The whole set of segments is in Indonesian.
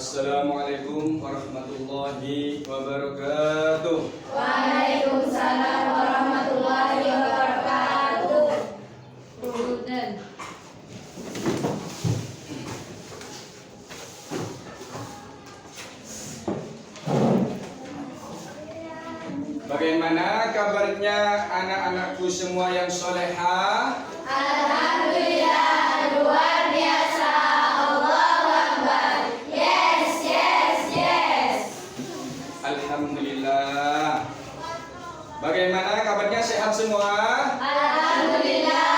Assalamualaikum warahmatullahi wabarakatuh. Waalaikumsalam warahmatullahi wabarakatuh. Punten. Bagaimana kabarnya anak-anakku semua yang solehah? Alhamdulillah, luar biasa. Allahu Akbar. Yes, yes, yes. Alhamdulillah. Bagaimana kabarnya, sehat semua? Alhamdulillah.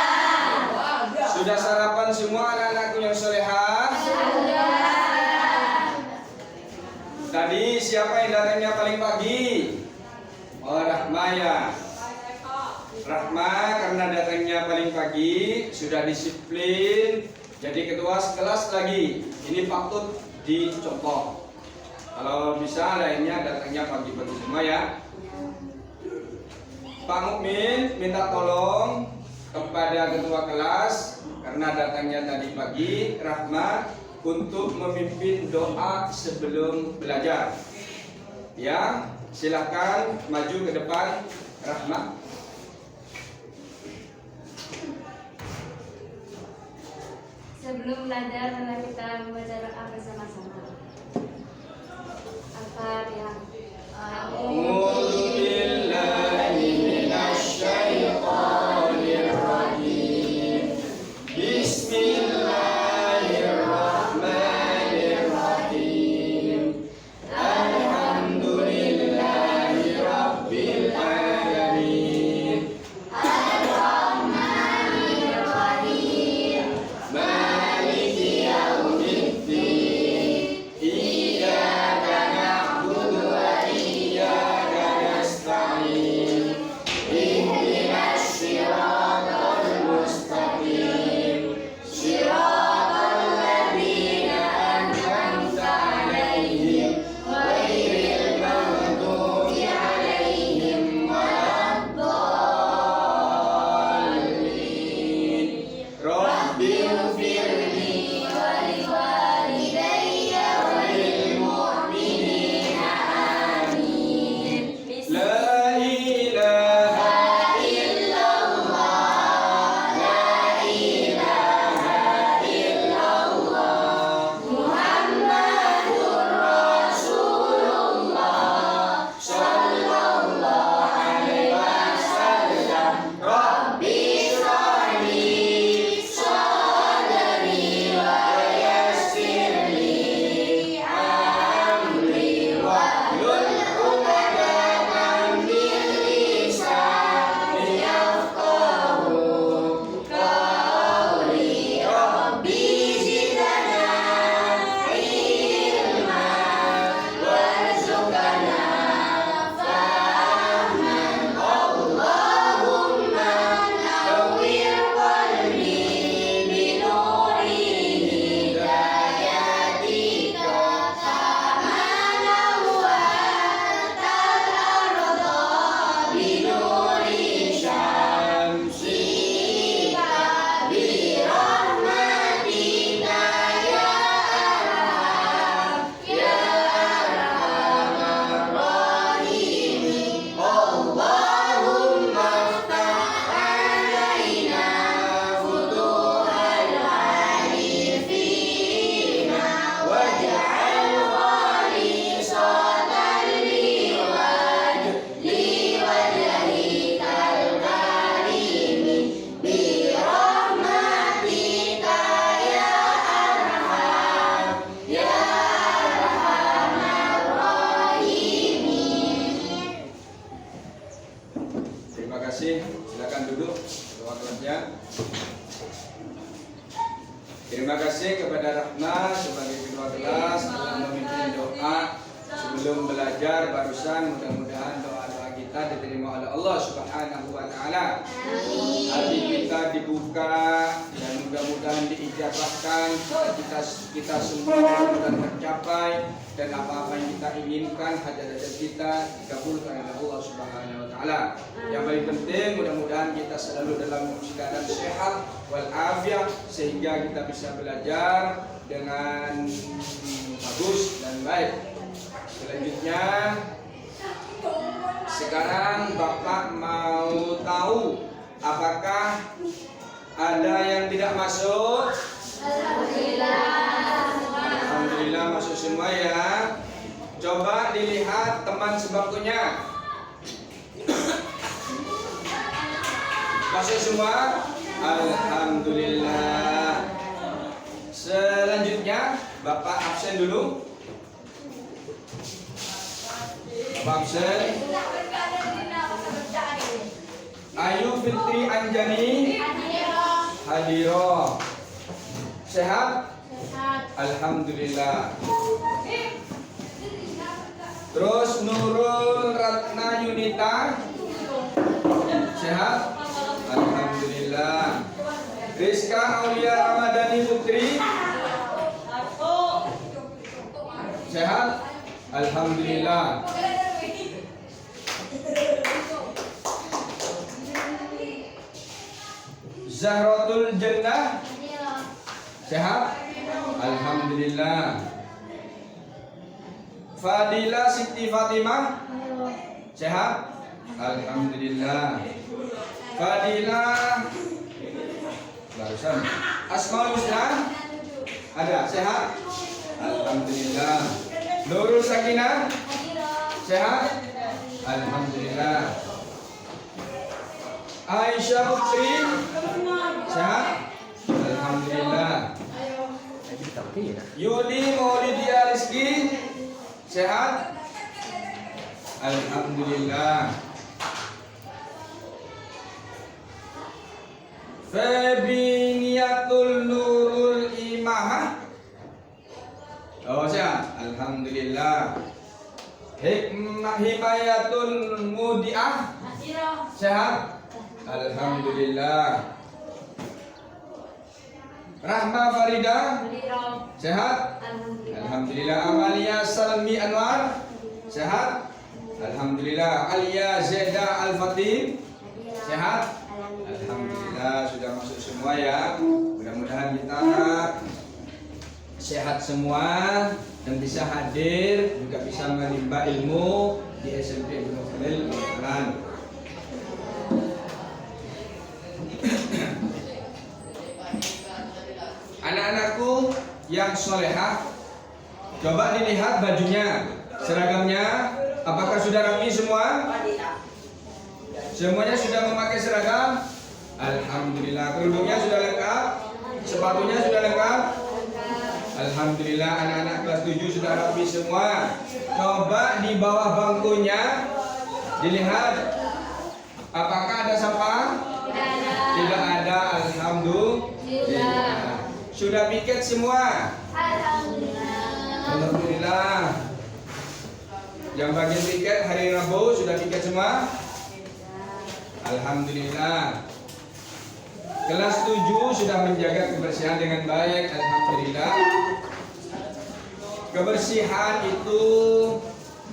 Sudah sarapan semua anak-anakku yang solehah? Alhamdulillah. Tadi siapa yang datangnya paling pagi? Oh, Rahma ya. Rahma karena datangnya paling pagi, sudah disiplin, jadi ketua kelas lagi. Ini patut dicontoh. Kalau bisa lainnya datangnya pagi-pagi semua ya. Pak Mukmin minta tolong kepada ketua kelas karena datangnya tadi pagi, Rahma untuk memimpin doa sebelum belajar. Ya, silakan maju ke depan, Rahma. Sebelum belajar, mari kita membaca doa bersama-sama. Al-Fatihah. A'udzu billahi minasy syaithanir rajim. Bismillahirrahmanirrahim. Alhamdulillahi rabbil alamin. Ar-Rahmanir-Rahim. Maliki yaumiddin. Iyyaka na'budu wa iyyaka nasta'in. Ihdinas siratal mustaqim. Siratal ladzina an'amta 'alaihim ghairil maghdubi 'alaihim waladdallin. Rabbighfirli Wa liwalidayya wa lil mu'minina. Amin. la ilaha illallah. la ilaha illallah Muhammadur Rasulullah sallallahu alaihi wasallam. Rabbi shrahli sadri wa yassirli amri wahlul 'uqdatam min lisani yafqahu qawli. Rabbi zidna ilma warzuqna fahman. Allahumma nawwir qalbi binuri hidayatika kama nawwartal arda binuri syamsika birahmatika ya arham ya arhamar rahimin. Allahumma iftah alaina futuhal arifina waj'al khalisatan liwajhikal karimi birahmatika ya arham ya arhamar rahimin. Terima kasih, silakan duduk ketua kelasnya. Terima kasih kepada Rahma sebagai ketua kelas telah memimpin doa sebelum belajar barusan. Mudah-mudahan doa-doa kita diterima oleh Allah Subhanahu wa taala. Hati kita dibuka dan mudah-mudahan diijabahkan, kita semua mudah-mudahan tercapai, dan apa-apa yang kita inginkan hajat-hajat kita dikabulkan oleh Allah Subhanahu wa taala. Yang paling penting mudah-mudahan kita selalu dalam keadaan sehat wal afiat sehingga kita bisa belajar dengan bagus dan baik. Selanjutnya sekarang Bapak mau tahu apakah ada yang tidak masuk? Alhamdulillah masuk semua ya. Coba dilihat teman sebangkunya. Masuk semua? Alhamdulillah. Selanjutnya Bapak absen dulu. Bapak absen. Ayu Fitri Anjani Hadiro. Sehat? Alhamdulillah. Terus Nurul Ratna Yunita. Sehat? Alhamdulillah. Rizka Aulia Ramadhani Putri. Sehat? Alhamdulillah. Zahratul Jannah. Sehat? Alhamdulillah. Fadila Siti Fatimah. Sehat? Alhamdulillah. Fadila barusan Asmaul Husna ada. Sehat? Alhamdulillah. Nurul Sakinah. Sehat? Alhamdulillah. Aisyah Putri. Sehat? Alhamdulillah. Yudi Maulidia Rizki. Sehat? Alhamdulillah. Febiniatul Nurul Imamah. Oh sehat? Alhamdulillah. Hikmah Himayatul Mudiah. Sehat? Alhamdulillah. Rahma Farida. Sehat? Alhamdulillah. Amalia Salmi Anwar. Sehat? Alhamdulillah. Alia Zeda Al-Fatih. Sehat? Alhamdulillah. Sudah masuk semua ya. Mudah-mudahan kita sehat semua dan bisa hadir, juga bisa menimba ilmu di SMP Ibnu Khalil Al-Quran. Anak-anakku yang solehah, coba dilihat bajunya, seragamnya, apakah sudah rapi semua? Semuanya sudah memakai seragam? Alhamdulillah. Kerudungnya sudah lengkap? Sepatunya sudah lengkap? Alhamdulillah. Anak-anak kelas 7 sudah rapi semua. Coba di bawah bangkunya dilihat, apakah ada sampah? Tidak ada. Alhamdulillah. Sudah piket semua? Alhamdulillah. Yang bagian piket hari Rabu sudah piket semua? Alhamdulillah. Kelas 7 sudah menjaga kebersihan dengan baik. Alhamdulillah. Kebersihan itu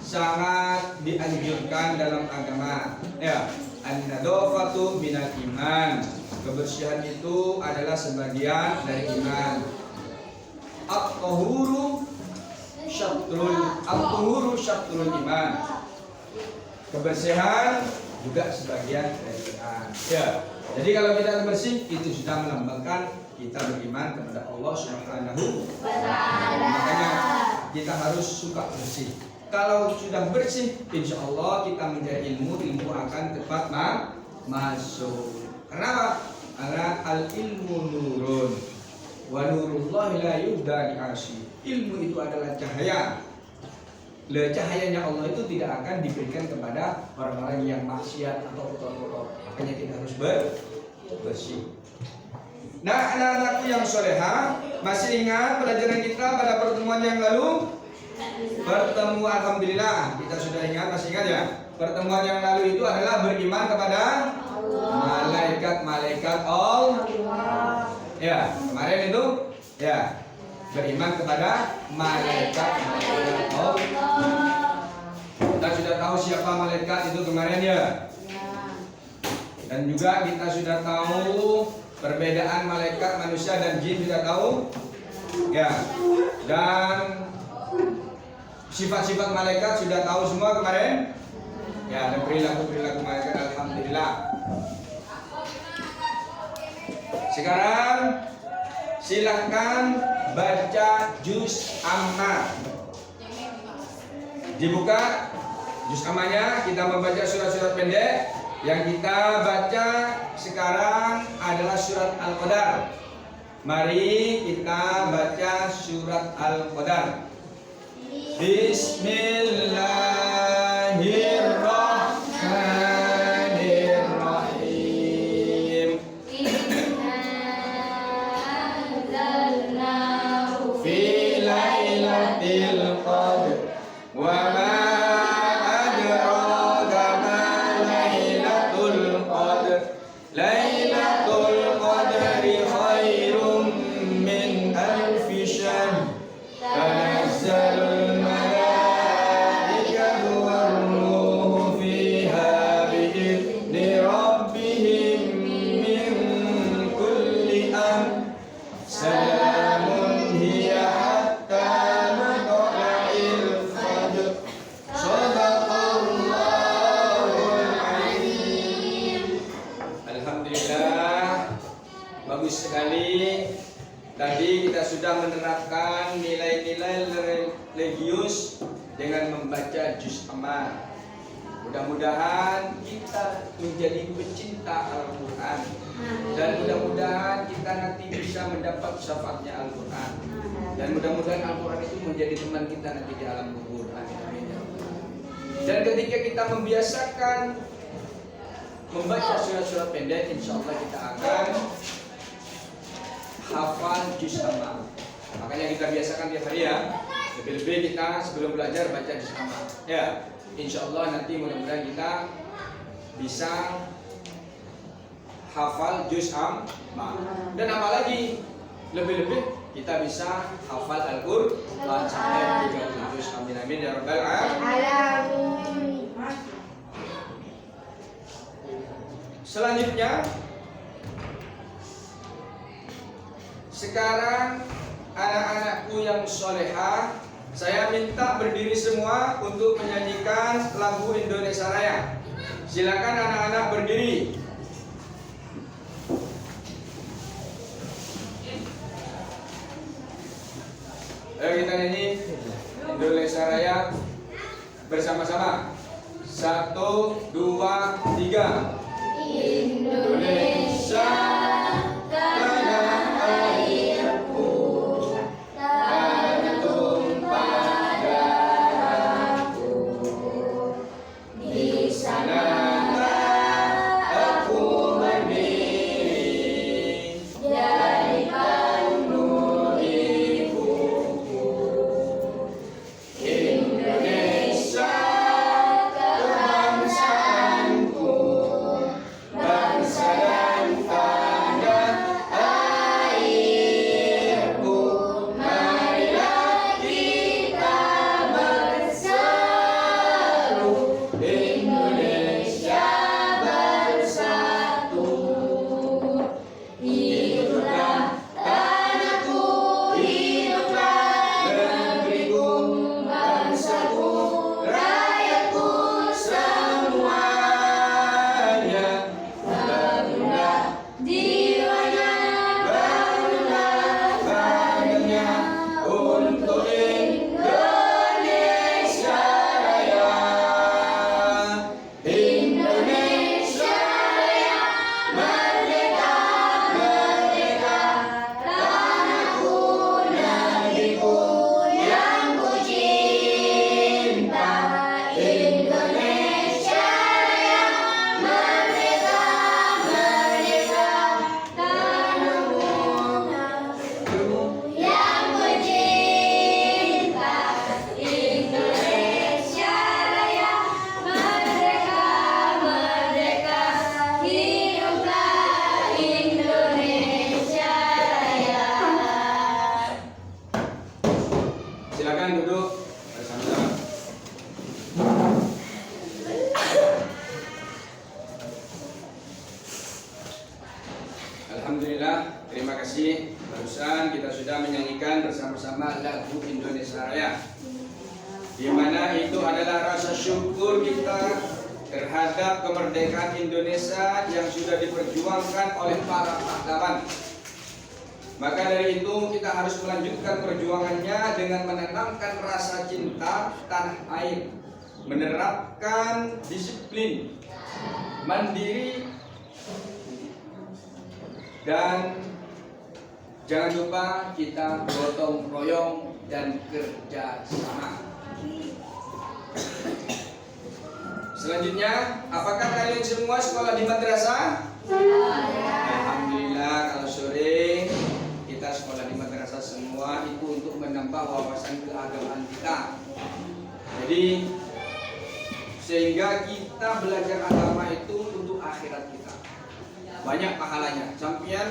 sangat dianjurkan dalam agama. Ya, an-nadhafatu minal iman. Kebersihan itu adalah sebagian dari iman. At-tahuru syatrul iman. Kebersihan juga sebagian dari iman. Ya. Jadi kalau kita bersih itu sudah melambangkan kita beriman kepada Allah Subhanahu wa taala. Makanya kita harus suka bersih. Kalau sudah bersih, insya Allah kita mencari ilmu akan tepat masuk. Kenapa? Karena al-ilmu nurun wa nurullahi la yubda di'asi. Ilmu itu adalah cahaya. Cahayanya Allah itu tidak akan diberikan kepada orang-orang yang maksiat atau kotor-kotor. Makanya kita harus bersih. Nah, anak-anakku yang soleha, masih ingat pelajaran kita pada pertemuan yang lalu? Alhamdulillah, kita sudah ingat, masih ingat ya? Pertemuan yang lalu itu adalah beriman kepada malaikat-malaikat Allah. Ya, kemarin itu ya beriman kepada malaikat Allah. Kita sudah tahu siapa malaikat itu kemarin ya. Dan juga kita sudah tahu perbedaan malaikat manusia dan jin sudah tahu. Ya. Dan sifat-sifat malaikat sudah tahu semua kemarin. Ya, dan perilaku-perilaku malaikat alhamdulillah. Sekarang silahkan baca juz amma. Dibuka juz ammanya, kita membaca surat-surat pendek. Yang kita baca sekarang adalah surat Al-Qadar. Mari kita baca surat Al-Qadar. Bismillahirrahmanirrahim. Inna anzalnahu Fi lailatul qadr wa ma adraka ma lailatul qadr. Lailatul qadri khairum min alfi syahr. Tanazzalul malaikatu war-ruhu fiha bi'izni rabbihim min kulli amr. Salamun hiya hatta matla'il fajr. Shadaqallahul azim. Alhamdulillah, bagus sekali. Tadi kita sudah menerapkan nilai-nilai religius dengan membaca juz amma. Mudah-mudahan kita menjadi pecinta Al-Quran, dan mudah-mudahan kita nanti bisa mendapat syafaatnya Al-Quran, dan mudah-mudahan Al-Quran itu menjadi teman kita nanti di alam kubur. Amin. Dan ketika kita membiasakan membaca surat-surat pendek, insya Allah kita akan hafal juz amma. Makanya kita biasakan tiap hari ya. Lebih-lebih kita sebelum belajar baca juz amma. Ya, insya Allah nanti mudah-mudahan kita bisa hafal juz amma. Dan apalagi lebih-lebih kita bisa hafal Al-Qur'an sampai 30 juz. Amin amin ya rabbal alamin. Selanjutnya, sekarang anak-anakku yang solehah, saya minta berdiri semua untuk menyanyikan lagu Indonesia Raya. Silakan anak-anak berdiri. Ayo kita nyanyi Indonesia Raya bersama-sama. 1, 2, 3. Indonesia tanah airku, tanah tumpah darahku. Di sanalah aku berdiri, jadi penuh ibuku. Indonesia kebangsaanku, Alhamdulillah, terima kasih. Barusan kita sudah menyanyikan bersama-sama lagu Indonesia Raya, di mana itu adalah rasa syukur kita terhadap kemerdekaan Indonesia yang sudah diperjuangkan oleh para pahlawan. Maka dari itu kita harus melanjutkan perjuangannya dengan menanamkan rasa cinta tanah air, menerapkan disiplin, mandiri, dan jangan lupa kita gotong royong dan kerja sama. Selanjutnya, apakah kalian semua sekolah di madrasah? Alhamdulillah, kalau sore kita sekolah di madrasah semua itu untuk menambah wawasan keagamaan kita. Jadi sehingga kita belajar agama itu untuk akhirat kita. Banyak pahalanya. Sampian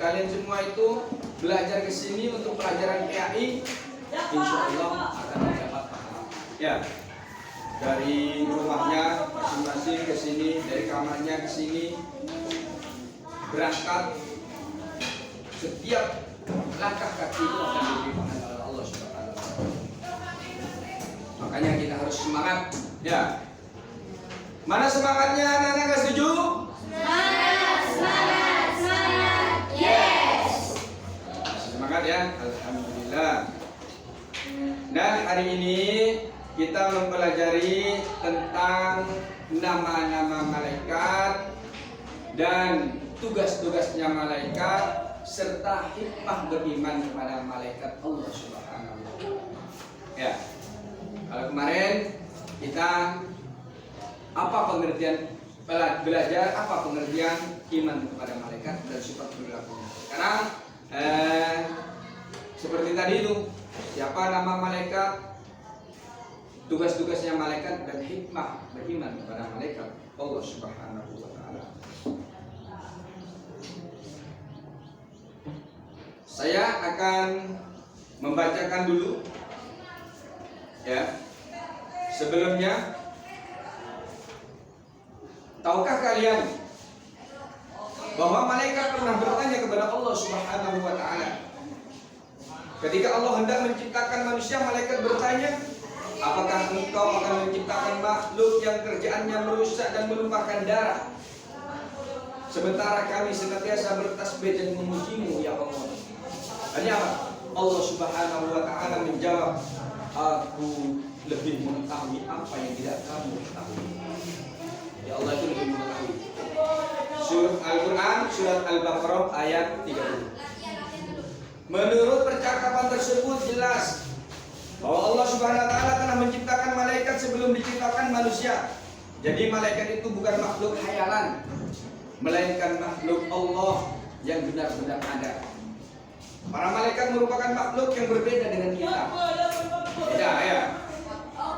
kalian semua itu belajar ke sini untuk pelajaran PAI, insya Allah akan mendapat pahala. Ya, dari rumahnya masing-masing ke sini, dari kamarnya ke sini, berangkat, setiap langkah kaki itu akan diberi pahala oleh Allah Subhanahu wa Ta'ala. Makanya kita harus semangat. Ya, mana semangatnya? Anak-anak nggak setuju? Semangat ya, alhamdulillah. Dan hari ini kita mempelajari tentang nama-nama malaikat dan tugas-tugasnya malaikat serta hikmah beriman kepada malaikat Allah Subhanahu wa Ta'ala. Ya. Kalau kemarin kita belajar apa pengertian iman kepada malaikat dan sifat perilakunya. Sekarang seperti tadi itu, siapa nama malaikat, tugas-tugasnya malaikat dan hikmah beriman kepada malaikat Allah Subhanahu wa Ta'ala. Saya akan membacakan dulu ya. Sebelumnya, tahukah kalian bahwa malaikat pernah bertanya kepada Allah Subhanahu wa Ta'ala? Ketika Allah hendak menciptakan manusia, malaikat bertanya, apakah engkau akan menciptakan makhluk yang kerjaannya merusak dan menumpahkan darah, sementara kami senantiasa bertasbih dan memujimu ya Allah? Hanya apa? Allah Subhanahu wa Ta'ala menjawab, aku lebih mengetahui apa yang tidak kamu ketahui. Ya Allah itu lebih mengetahui. Surat Al-Quran, surat Al-Baqarah ayat 30. Menurut percakapan tersebut jelas bahwa Allah Subhanahu wa Ta'ala telah menciptakan malaikat sebelum diciptakan manusia. Jadi malaikat itu bukan makhluk khayalan, melainkan makhluk Allah yang benar-benar ada. Para malaikat merupakan makhluk yang berbeda dengan kita. Beda ya.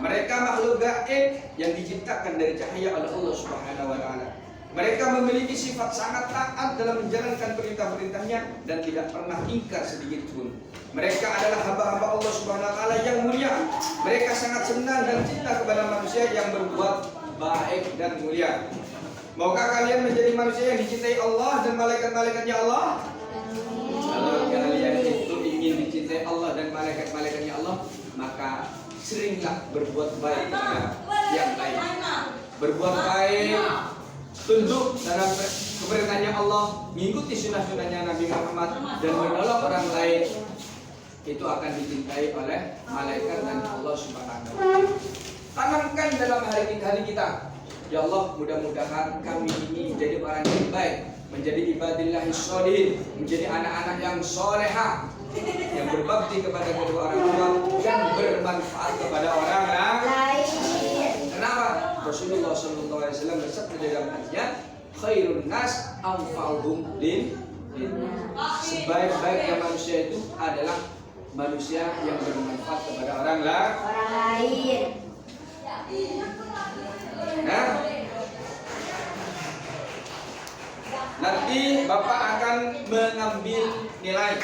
Mereka makhluk gaib yang diciptakan dari cahaya oleh Allah Subhanahu wa Ta'ala. Mereka memiliki sifat sangat taat dalam menjalankan perintah-perintahnya dan tidak pernah ingkar sedikit pun. Mereka adalah hamba-hamba Allah Subhanahu wa Ta'ala yang mulia. Mereka sangat senang dan cinta kepada manusia yang berbuat baik dan mulia. Maukah kalian menjadi manusia yang dicintai Allah dan malaikat-malaikatnya Allah? Kalau kalian itu ingin dicintai Allah dan malaikat-malaikatnya Allah, maka seringlah berbuat baik kepada yang lain. Berbuat baik, tunduk dalam keperintahnya Allah, mengikuti sunnah-sunnahnya Nabi Muhammad dan menolong orang lain, itu akan dicintai oleh malaikat dan Allah Subhanahu wa Ta'ala. Tanamkan dalam hati kita, ya Allah, mudah-mudahan kami ini menjadi orang yang baik, menjadi ibadillahis sholihin, menjadi anak-anak yang solehah, yang berbakti kepada kedua orang tua dan bermanfaat kepada orang lain. Kenapa? Rasulullah SAW bersabda dalam hadisnya, khairun nas anfa'uhum lin. Sebaik-baiknya manusia itu adalah manusia yang bermanfaat kepada orang lain. Nah, nanti Bapak akan mengambil nilai,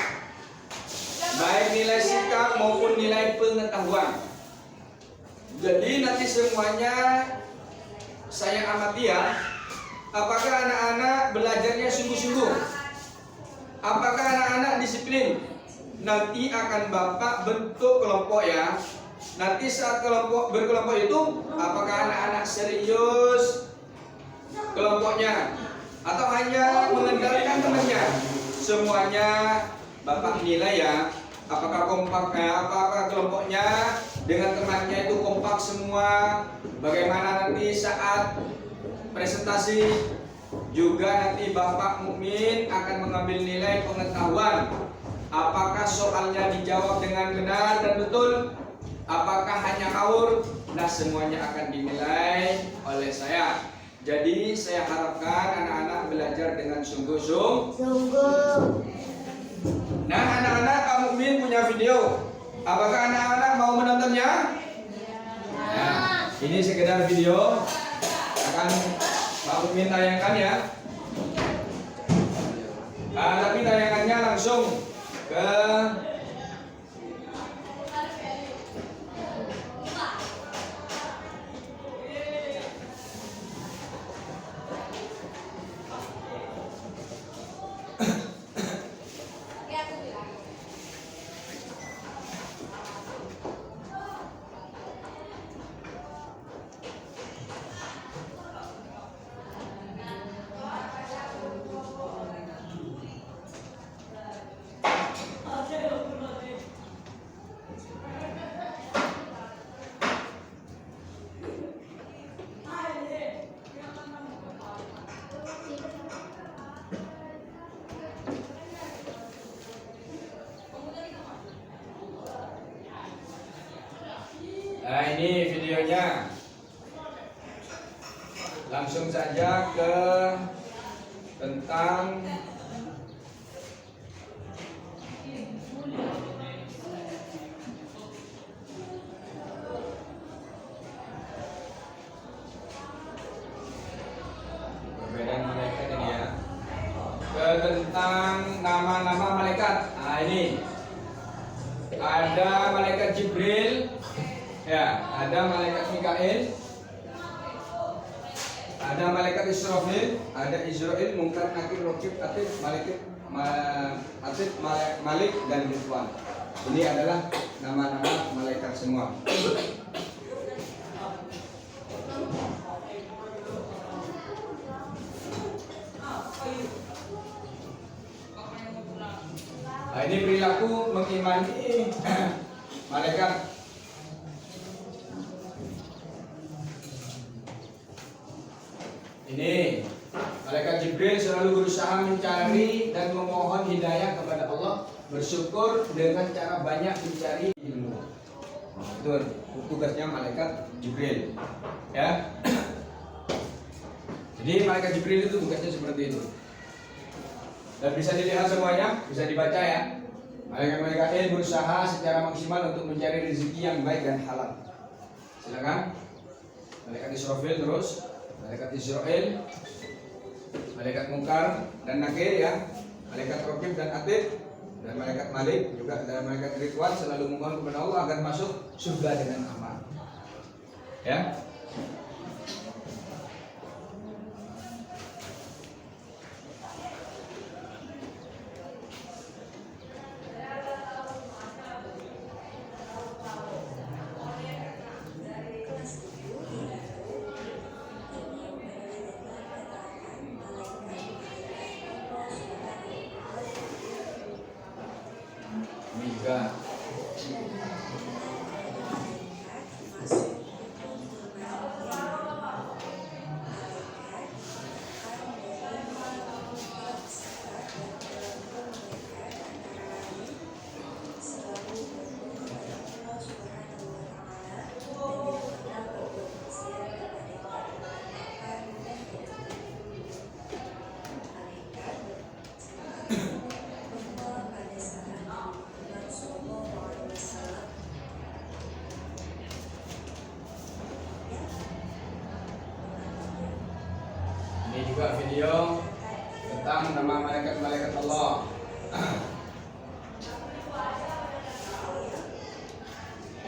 baik nilai sikap maupun nilai pengetahuan. Jadi nanti semuanya saya amati ya, apakah anak-anak belajarnya sungguh-sungguh, Apakah anak-anak disiplin? Nanti akan Bapak bentuk kelompok ya. Nanti saat berkelompok itu, apakah anak-anak serius kelompoknya atau hanya mengendalikan temannya? Semuanya Bapak nilai ya. Apakah kompaknya, apakah kelompoknya dengan temannya itu kompak semua? Bagaimana nanti saat presentasi? Juga nanti Bapak Mukmin akan mengambil nilai pengetahuan. Apakah soalnya dijawab dengan benar dan betul? Apakah hanya ngawur? Nah, semuanya akan dinilai oleh saya. Jadi saya harapkan anak-anak belajar dengan sungguh-sungguh. Nah, anak-anak, Pak Mukmin punya video. Apakah anak-anak mau menontonnya? Ya, ini sekedar video akan Pak Mukmin tayangkan ya. Tapi tayangannya langsung ke Nah, ini videonya. Langsung saja ke tentang perbedaan malaikat ini ya. Ke tentang nama-nama malaikat. Nah, ini ada malaikat Jibril. Ya, ada malaikat Mikail, ada malaikat Israfil, ada Israel, Munkar, Nakir, Rokib, Atid, Malik, dan Ridwan. Ini adalah nama-nama malaikat semua. Nah, ini perilaku mengimani malaikat. Ini malaikat Jibril selalu berusaha mencari dan memohon hidayah kepada Allah, bersyukur dengan cara banyak mencari ilmu. Itu tugasnya malaikat Jibril. Ya. Jadi malaikat Jibril itu tugasnya seperti itu. Dan bisa dilihat semuanya, bisa dibaca ya. Malaikat-malaikat ini berusaha secara maksimal untuk mencari rezeki yang baik dan halal. Silakan. Malaikat Israfil terus. Malaikat Israel, malaikat Munkar dan Nakir ya, malaikat Rokib dan Atid, dan malaikat Malik juga, dan malaikat Ridwan selalu memohon kepada Allah agar masuk surga dengan aman. Ya. Juga ini juga video tentang nama malaikat-malaikat Allah.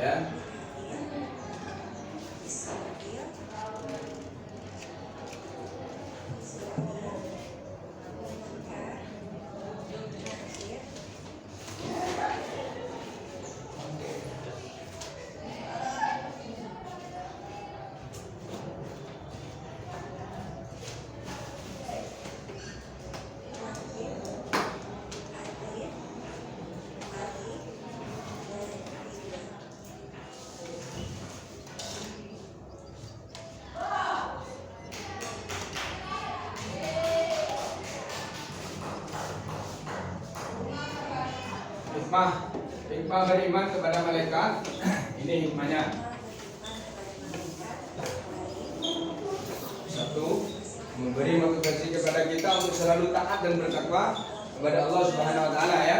Ya. hikmah beriman kepada malaikat. Ini hikmahnya. Satu, memberi motivasi kepada kita untuk selalu taat dan bertakwa kepada Allah Subhanahu wa taala ya.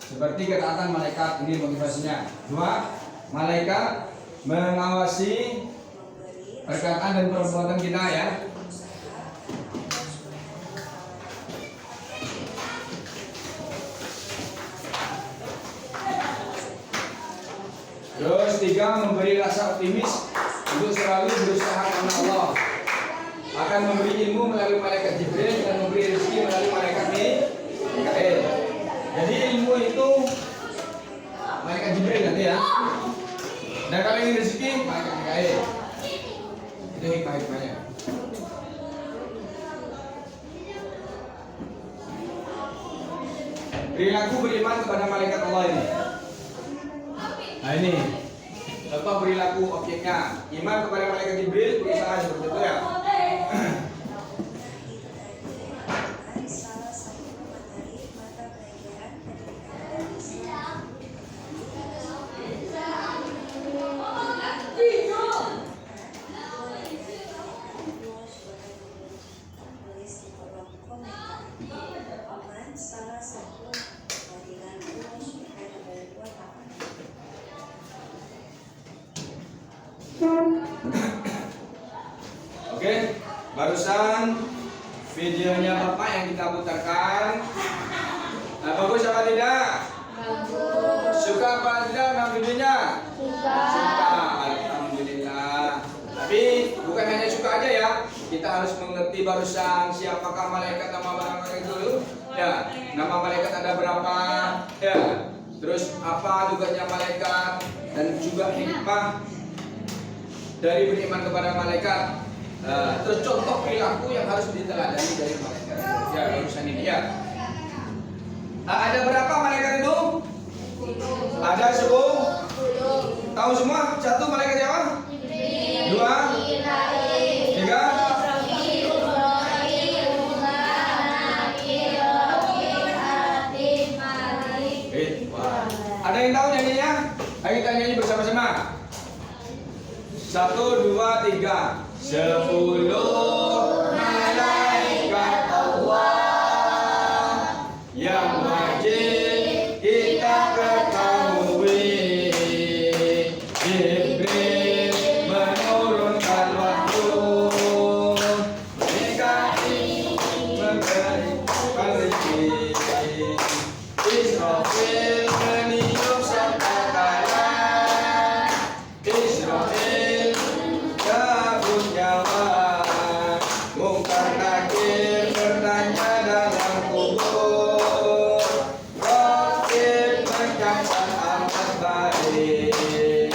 Seperti ketaatan malaikat, ini motivasinya. Dua, malaikat mengawasi perkataan dan perbuatan kita ya. Terus tiga, memberi rasa optimis untuk selalu berusaha karena Allah. Akan memberi ilmu melalui malaikat Jibril dan memberi rezeki melalui malaikat Mikail. Jadi ilmu itu malaikat Jibril nanti ya. Dan kalau ini rezeki malaikat Mikail. Itu hikmah-hikmahnya. Perilaku beriman kepada malaikat Allah ini. Nah ini contoh perilaku objeknya. Iman kepada malaikat Jibril berusaha seperti itu ya. Oke, barusan videonya Bapak yang kita putarkan. Nah, bagus apa tidak? Bagus. Suka apa tidak dengan videonya? Suka. Suka, alhamdulillah. Tapi bukan hanya suka aja ya, kita harus mengerti barusan siapakah malaikat, nama malaikat itu dulu. Ya, nama malaikat ada berapa? Ya, terus apa tugasnya malaikat dan juga hikmah dari beriman kepada malaikat. Terus contoh perilaku yang harus diteladani dari malaikat. Ya, barusan ini ya. Ada berapa malaikat itu? Ada 10. Tahu semua? Satu malaikat siapa? Dua? Tiga? Ada yang tahu nyanyinya? Ayo kita nyanyi bersama-sama. 1, 2, 3. 10 malaikat Allah yang wajib kita ketahui. Jibril menurunkan wahyu, Mikail memberikan rezeki, Israfil meniup sangkakala, Israfil cabut nyawa, Mungkar Nakir bertanya dalam kubur, Raqib mencatat amal baik,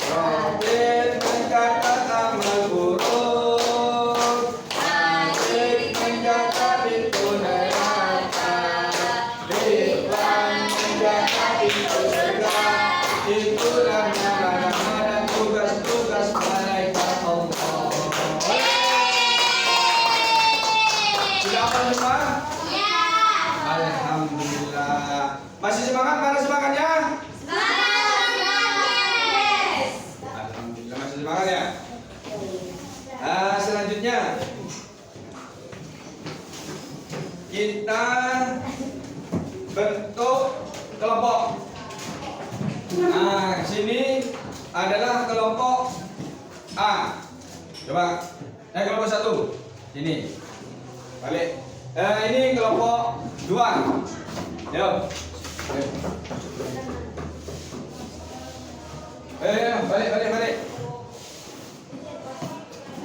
Raqib mencatat amal buruk, Malik mencatat pintu neraka, Ridwan mencatat pintu surga. Itulah nama-nama dan tugas-tugas malaikat Allah. Sudah apa semua? Alhamdulillah. Masih semangat? Mana semangatnya? Alhamdulillah masih semangat ya. Selanjutnya kita bentuk kelompok. Nah, sini adalah kelompok A. Coba, kelompok 1. Sini. Balik. Ini kelompok 2. Yuk.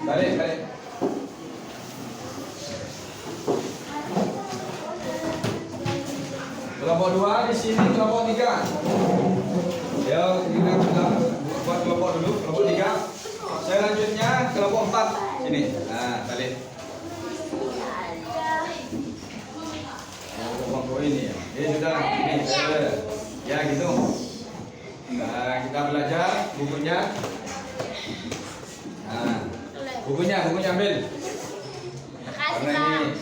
Balik. Balik. Kelompok 2 di sini, kelompok 3. Ya, kita buat kelompok dulu, kelompok 3. Selanjutnya kelompok 4. Sini. Nah, balik. Kelompok ini ya. Sudah, ini ya gitu. Nah, kita belajar bukunya. Nah, bukunya ambil. Karena ini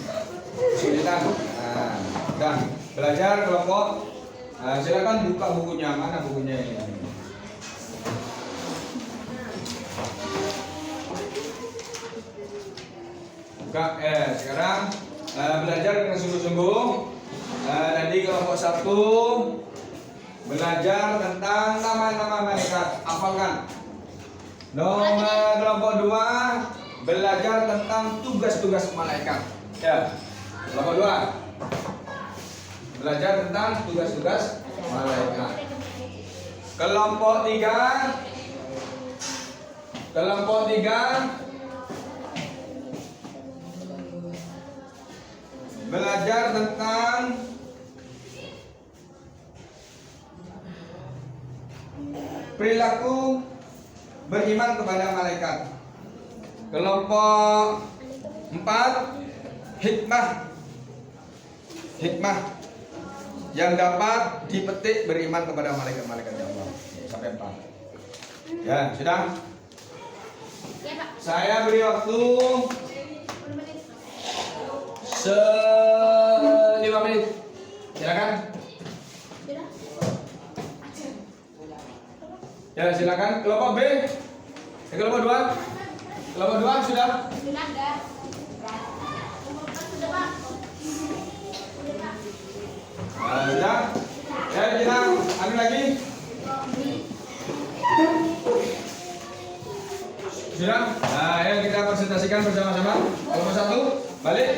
kesulitan. Nah, Sudah belajar kelompok. Silakan buka bukunya. Mana bukunya ini? Buka. Sekarang belajar dengan sungguh-sungguh. Tadi kelompok 1 belajar tentang nama-nama malaikat. Hafalkan. Nomor kelompok 2 belajar tentang tugas-tugas malaikat. Ya. Kelompok 2 belajar tentang tugas-tugas malaikat. Kelompok 3 belajar tentang perilaku beriman kepada malaikat. Kelompok 4 hikmah yang dapat dipetik beriman kepada malaikat-malaikat Allah. Sampai 4. Ya, sudah? Ya, Pak. Saya beri waktu 5 menit. Silakan. Ya, silakan. Kelompok B. Kelompok 2. Kelompok 2 sudah? Sudah, Pak. Sudah. Ya, kita ambil lagi. Sudah. Nah, ayo kita presentasikan bersama-sama. Kelompok 1, balik.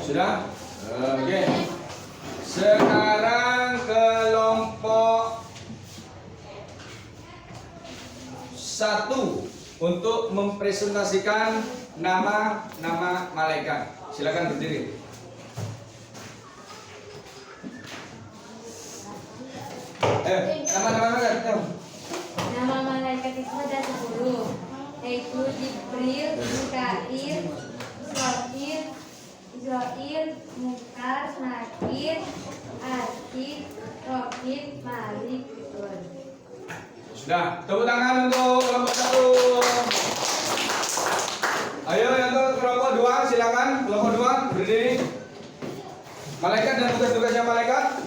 Sudah? Oke. Sekarang kelompok 1 untuk mempresentasikan nama-nama malaikat. Silakan berdiri. Nama-nama malaikat. Nama malaikat itu ada 10, yaitu Jibril, Mikail, Israil, Munkar, Nakir, Atid, Rokib, Malik, Tuhan. Sudah, tepuk tangan untuk kelompok 1. Ayo untuk kelompok 2 silakan. Kelompok 2 berdiri. Malaikat dan tugas-tugasnya malaikat.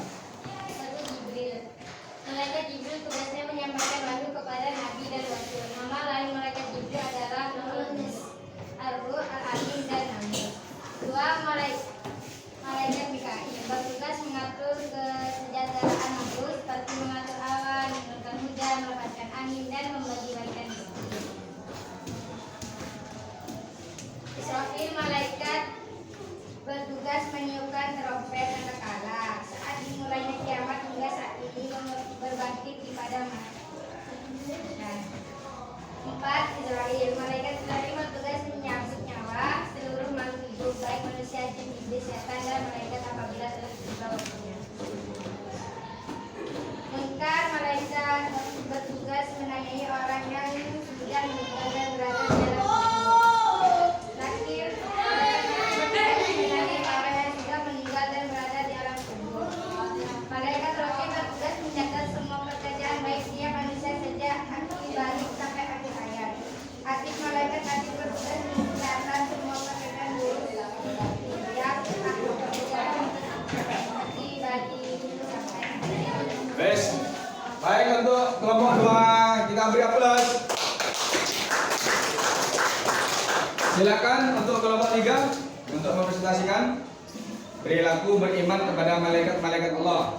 Malaikat Jibril tugasnya menyampaikan wahyu kepada Nabi dan Rasul. Nama lain malaikat Jibril adalah Ar-Ruh, Al-Amin, dan Amin. 2. Malaikat Mikail bertugas mengatur kesejahteraan makhluk seperti mengatur awan, menurunkan hujan, melepaskan angin, dan membagi-bagikan rezeki. Israfil malaikat bertugas meniupkan trompet sangkakala saat dimulainya kiamat hingga saat ini berbangkit di padang mahsyar. 4. Israil malaikat Israil bertugas menyambut nyawa seluruh makhluk hidup baik manusia, jin, iblis, setan, dan malaikat apabila telah tiba waktunya. Munkar malaikat bertugas menanyai orang yang sudah meninggal dan berada di dalam kubur. Nakir menanyai orang yang sudah meninggal dan berada di alam kubur. Malaikat Rokib bertugas mencatat semua pekerjaan baik dia manusia saja akhir balik sampai akhir hayat. Atid malaikat Atid bertugas mencatat semua pekerjaan buruk dia akhir pekerjaan bagi sampai akhir hayat. Bes. Baik, untuk kelompok 2 kita beri aplaus. Silakan untuk kelompok 3 untuk mempresentasikan perilaku beriman kepada malaikat-malaikat Allah.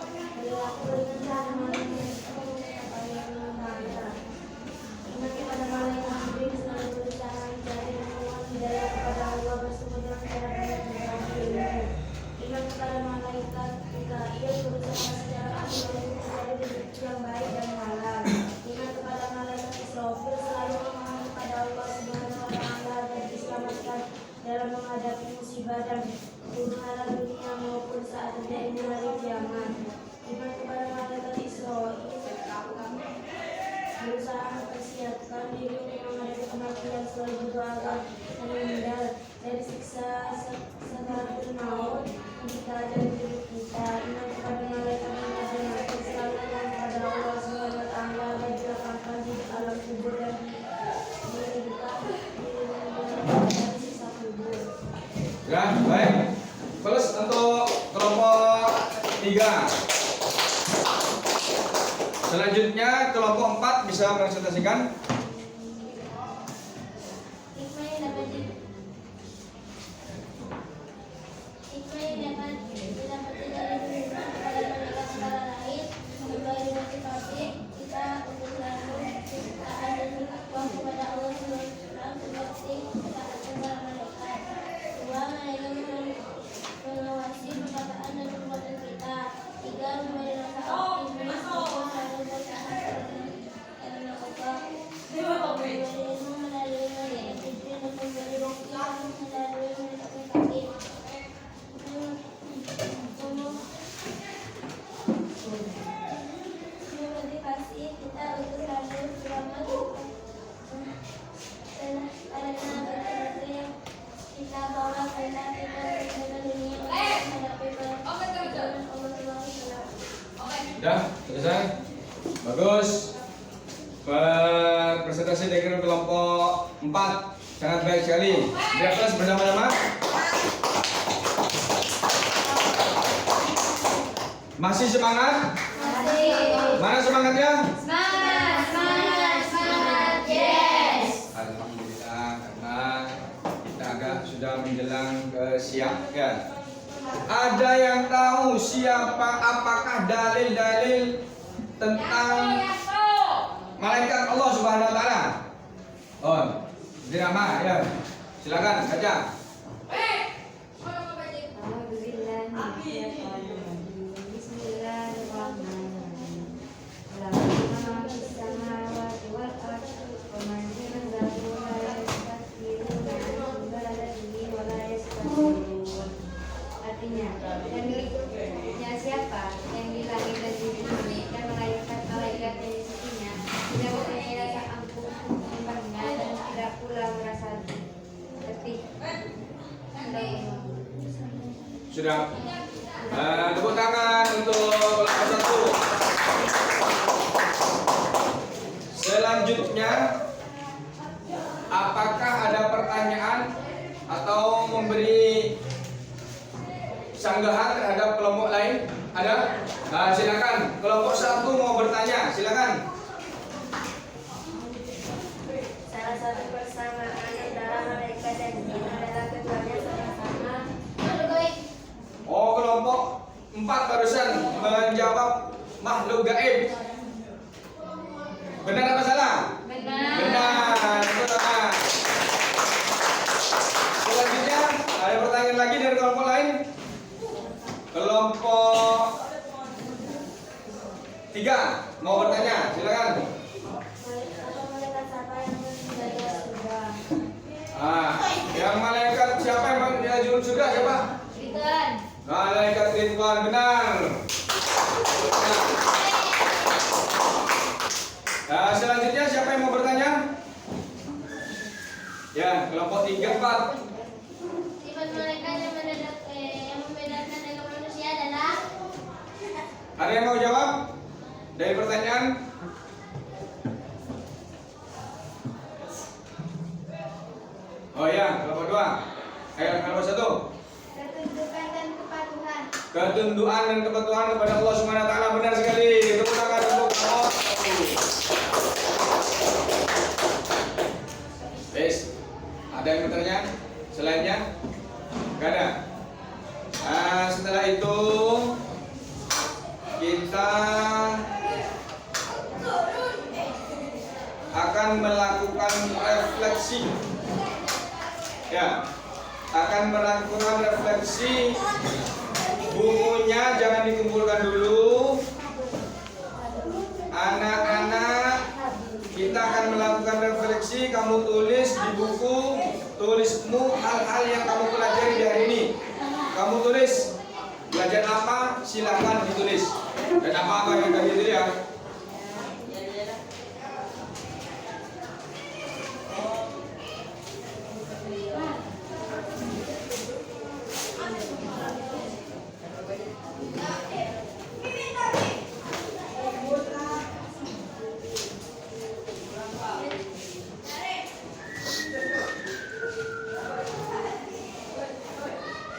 Yang baik dan halal. Ingat kepada malaikat Israfil selalu memohon kepada Allah Subhanahu wa Ta'ala agar diselamatkan dalam menghadapi musibah dan huru hara dunia maupun saat terjadi hari kiamat. Ingat kepada malaikat Israfil berusaha mempersiapkan diri untuk menghadapi kematian selalu berdoa agar terhindar dari siksa sakaratul maut kita dan diri kita. Inna kepada malaikat dan malaikat selalu kepada Allah Subhanahu wa taala dan juga akan di alam kubur dan diri kita dari sisa kubur. Ya, baik. Terus untuk kelompok 3. Selanjutnya kelompok 4 bisa presentasikan. Hikmah yang dapat didapati dari hubungan kepada malaikat antara lain sebagai motivasi kita untuk selalu taat dan bertakwa kepada Allah Subhanahu seperti taat kepada malaikat. Dua, malaikat mengawasi perkataan dan perbuatan kita. Tiga, memberi rasa optimis untuk selalu bertahan karena Allah. Memberi ilmu melalui malaikat Jibril dan memberi bukti melalui malaikat Mikail. Memotivasi kita untuk selalu selamat karena betul-betul yang kita bawa karena kita menjaga dunia untuk menghadapi perjalanan Allah SWT. Sudah selesai. Bagus. Presentasi dari kelompok 4 sangat baik sekali. Di atas bersama-sama. Masih semangat? Mana semangatnya? Semangat, yes. Alhamdulillah, karena kita agak sudah menjelang ke siang ya. Ada yang tahu apakah dalil-dalil tentang malaikat Allah Subhanahu wa taala? Oh, drama ya. Silakan baca. Artinya, yang miliknya siapa? Yang di langit dan di bumi dan malaikat-malaikat yang di sisinya tidak mempunyai rasa ampun menyembahnya dan tidak pula merasa letih. Sudah. Tepuk tangan untuk kelompok 1. Selanjutnya, apakah ada pertanyaan atau memberi sanggahan terhadap kelompok lain? Ada? Silakan. Kelompok 1 mau bertanya, silakan. Salah satu persamaan antara malaikat dan jin adalah keduanya sama-sama. Oh, kelompok 4 barusan menjawab makhluk gaib. Benar apa salah? Benar. Benar. Betul. Selanjutnya ada pertanyaan lagi dari kelompok lain. Kelompok 3 mau bertanya, silakan. Malaikat siapa yang menjaga surga? Yang malaikat siapa yang menjadi surga siapa? Ridwan. Malaikat Ridwan, benar. Selanjutnya siapa yang mau bertanya? Ya, kelompok 3, 4. Sifat malaikat yang membedakan dengan manusia adalah Ada yang mau jawab dari pertanyaan? Oh ya, kelompok 2. Kelompok 1. ketundukan dan kepatuhan. Ketundukan dan kepatuhan kepada Allah Subhanahu wa taala, benar sekali. Tepuk tangan untuk kelompok 1. Wes, ada yang bertanya selainnya? Gak ada. Setelah itu kita akan melakukan refleksi. Ya, akan melakukan refleksi. Bukunya jangan dikumpulkan dulu. Anak-anak, kita akan melakukan refleksi. Kamu tulis di buku tulismu hal-hal yang kamu pelajari di hari ini. Kamu tulis belajar apa, silakan ditulis. Dan apa yang kamu ditulis ya.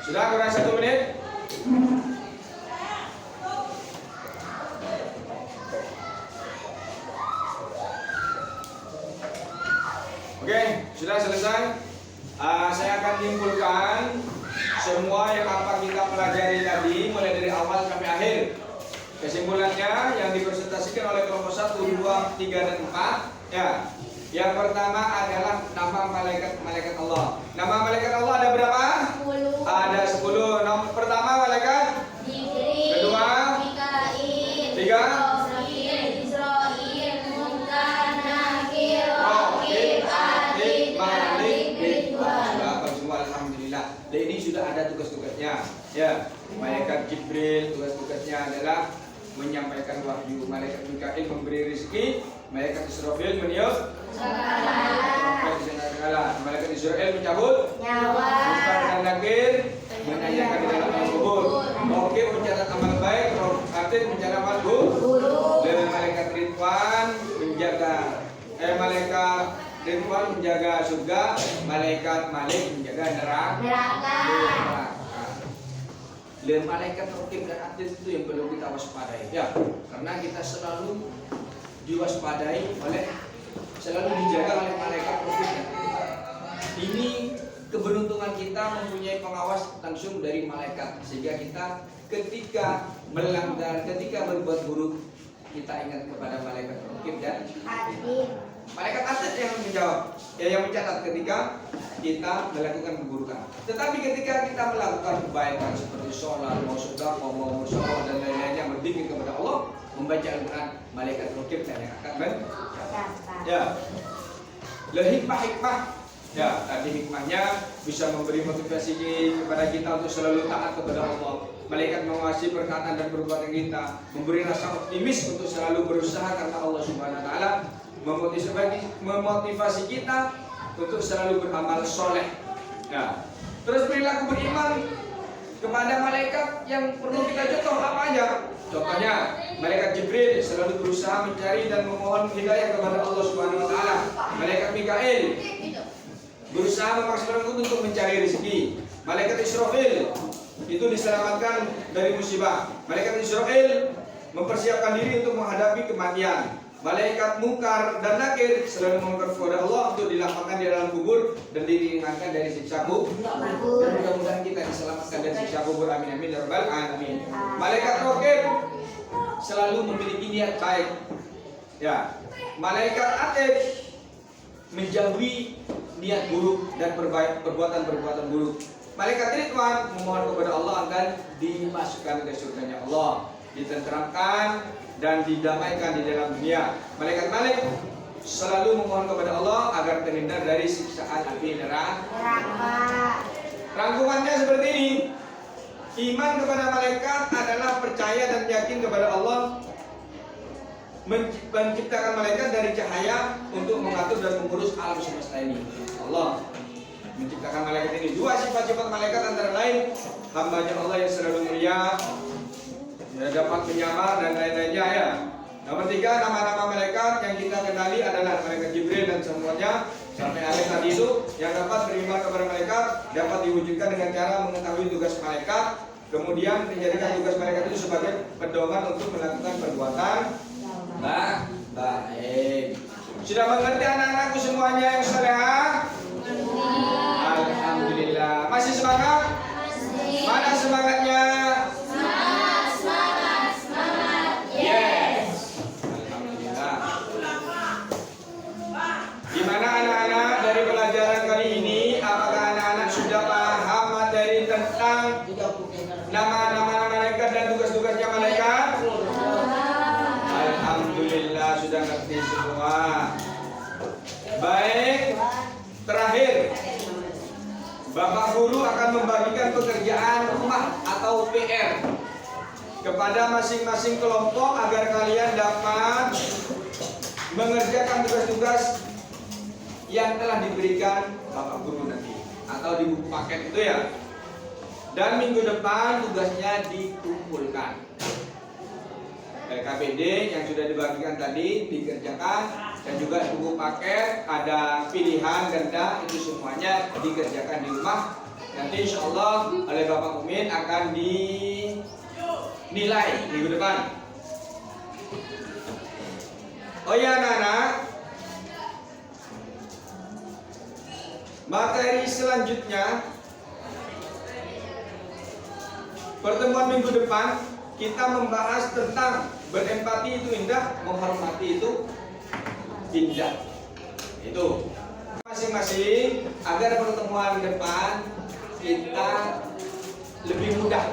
Sudah kurang 1 menit? Oke, sudah selesai. Saya akan simpulkan semua yang apa kita pelajari tadi mulai dari awal sampai akhir. Kesimpulannya yang dipresentasikan oleh kelompok 1, 2, 3, dan 4 ya. Yang pertama adalah nama malaikat Allah. Nama malaikat Allah ada berapa? 10. Ada 10. Nomor pertama malaikat Jibril, kedua, Mikail, tiga, Israil, Munkar, Nakir, Raqib, Raqib, Atid, Malik, Ridwan. sudah hafal semua alhamdulillah. Dan ini sudah ada tugas-tugasnya. Ya, malaikat Jibril tugas-tugasnya adalah menyampaikan wahyu, malaikat Mikail memberi rezeki, malaikat Israfil meniup malaikat Israel mencabut Nyawa. Munkar dan Nakir menanyakan di dalam alam kubur. Raqib mencatat amal baik, Atid mencatat amal buruk. Dan malaikat Ridwan menjaga surga, malaikat Malik menjaga neraka. Dan malaikat Raqib dan Atid itu yang perlu kita waspadai ya, karena kita selalu diwaspadai selalu dijaga oleh malaikat Raqib dan Atid. Ini keberuntungan kita mempunyai pengawas langsung dari malaikat, sehingga kita ketika melanggar, ketika berbuat buruk, kita ingat kepada malaikat Raqib dan Atid. malaikat Atid yang menjawab, yang mencatat ketika kita melakukan keburukan. Tetapi ketika kita melakukan kebaikan seperti sholat, mau sedekah, mau musyawarah dan lain-lainnya, berzikir kepada Allah, membaca Al-Quran, malaikat Raqib dan yang akan ya. Hikmah ya, tadi hikmahnya bisa memberi motivasi kepada kita untuk selalu taat kepada Allah. Malaikat mengawasi perkataan dan perbuatan kita, memberi rasa optimis untuk selalu berusaha karena Allah Subhanahu wa taala, memotivasi kita untuk selalu beramal soleh. Nah, terus perilaku beriman kepada malaikat yang perlu kita contoh apa aja? Contohnya, malaikat Jibril selalu berusaha mencari dan memohon hidayah kepada Allah Subhanahu wa taala. Malaikat Mikail berusaha memaksimalkan untuk mencari rezeki. Malaikat Israfil itu diselamatkan dari musibah. Malaikat Israfil mempersiapkan diri untuk menghadapi kematian. Malaikat Munkar dan Nakir selalu memohon kepada Allah untuk dilapangkan di dalam kubur dan diringankan dari siksa kubur. Dan mudah-mudahan kita diselamatkan dari siksa kubur. Amin amin ya rabbal alamin. Malaikat Raqib selalu memiliki niat baik. Ya. Malaikat Atid menjauhi niat buruk dan perbuatan buruk. Malaikat Ridwan memohon kepada Allah agar dimasukkan ke surganya Allah, ditenteramkan dan didamaikan di dalam dunia. Malaikat Malik selalu memohon kepada Allah agar terhindar dari siksaan api neraka. Rangkumannya seperti ini. Iman kepada malaikat adalah percaya dan yakin kepada Allah menciptakan malaikat dari cahaya untuk mengatur dan mengurus alam semesta ini. Allah menciptakan malaikat ini. Dua sifat-sifat malaikat antara lain hambanya Allah yang selalu mulia, dapat menyamar dan lain-lainnya ya. Nomor 3, nama-nama malaikat yang kita kenali adalah malaikat Jibril dan semuanya sampai akhir tadi itu. Yang dapat beriman kepada malaikat dapat diwujudkan dengan cara mengetahui tugas malaikat, kemudian menjadikan tugas malaikat itu sebagai pedoman untuk melakukan perbuatan baik. Sudah mengerti anak-anakku semuanya yang salehah? Alhamdulillah. Masih semangat? Mana semangatnya? Semangat. Yes. Alhamdulillah. Gimana anak-anak dari pelajaran kali ini? Apakah anak-anak sudah paham materi tentang nama-nama malaikat dan tugas-tugasnya malaikat? Alhamdulillah sudah ngerti semua. Baik. Terakhir, Bapak Guru akan membagikan pekerjaan rumah atau PR kepada masing-masing kelompok agar kalian dapat mengerjakan tugas-tugas yang telah diberikan Bapak Guru nanti atau di buku paket itu ya. Dan minggu depan tugasnya dikumpulkan. KBD yang sudah dibagikan tadi dikerjakan, dan juga buku paket ada pilihan ganda, itu semuanya dikerjakan di rumah Nanti insya Allah oleh Bapak Umin akan dinilai minggu depan. Oh ya anak-anak, materi selanjutnya pertemuan minggu depan kita membahas tentang berempati itu indah, menghormati itu indah. Itu masing-masing agar pertemuan depan kita lebih mudah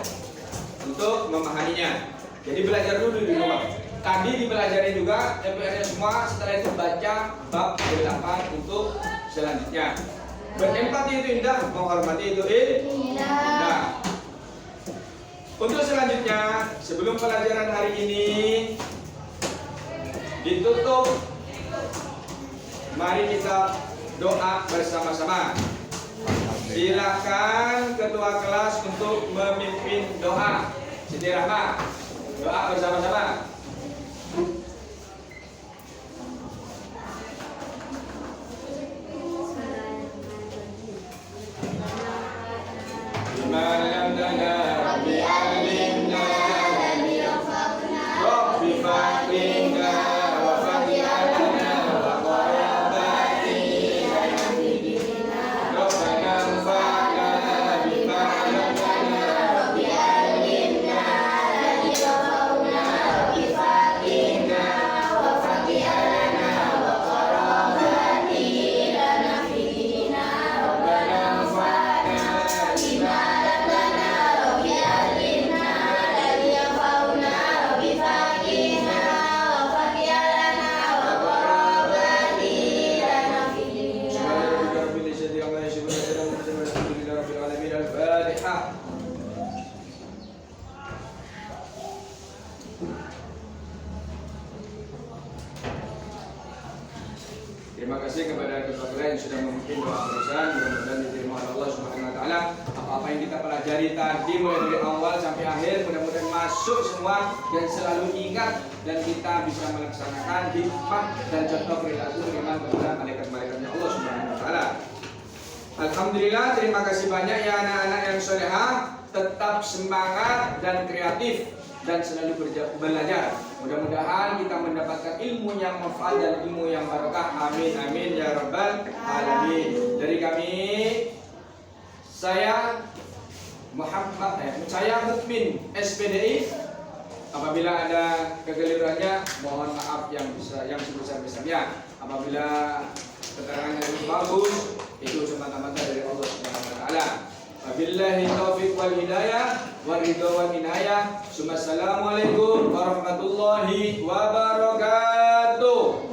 untuk memahaminya. Jadi belajar dulu di rumah. Tadi dipelajari juga MPR-nya semua. Setelah itu baca bab 8 untuk selanjutnya. Berempati itu indah, menghormati itu indah. Untuk selanjutnya, sebelum pelajaran hari ini ditutup, mari kita doa bersama-sama. Silakan ketua kelas untuk memimpin doa. Siti Rahma, doa bersama-sama. Terima kasih kepada ketua kelas yang sudah memimpin doa perusahaan. Mudah-mudahan diterima oleh Allah Subhanahu Wa Taala. Apa-apa yang kita pelajari tadi mulai dari awal sampai akhir, mudah-mudahan masuk semua dan selalu ingat, dan kita bisa melaksanakan hikmah dan contoh perilaku beriman kepada malaikat-malaikatnya Allah Subhanahu Wa Taala. Alhamdulillah, terima kasih banyak ya anak-anak yang solehah. Tetap semangat dan kreatif dan selalu belajar. Mudah-mudahan kita mendapatkan ilmu yang manfaat dan ilmu yang barokah. Amin amin ya rabbal alamin. Dari kami, saya Mukmin SPDI. Apabila ada kekeliruannya, mohon maaf yang sebesar-besarnya. Apabila keterangannya lebih bagus, itu semata-mata dari Allah Subhanahu Wa Taala. Wabillahi taufiq wal hidayah wa ridha wal inayah. Assalamualaikum warahmatullahi wabarakatuh.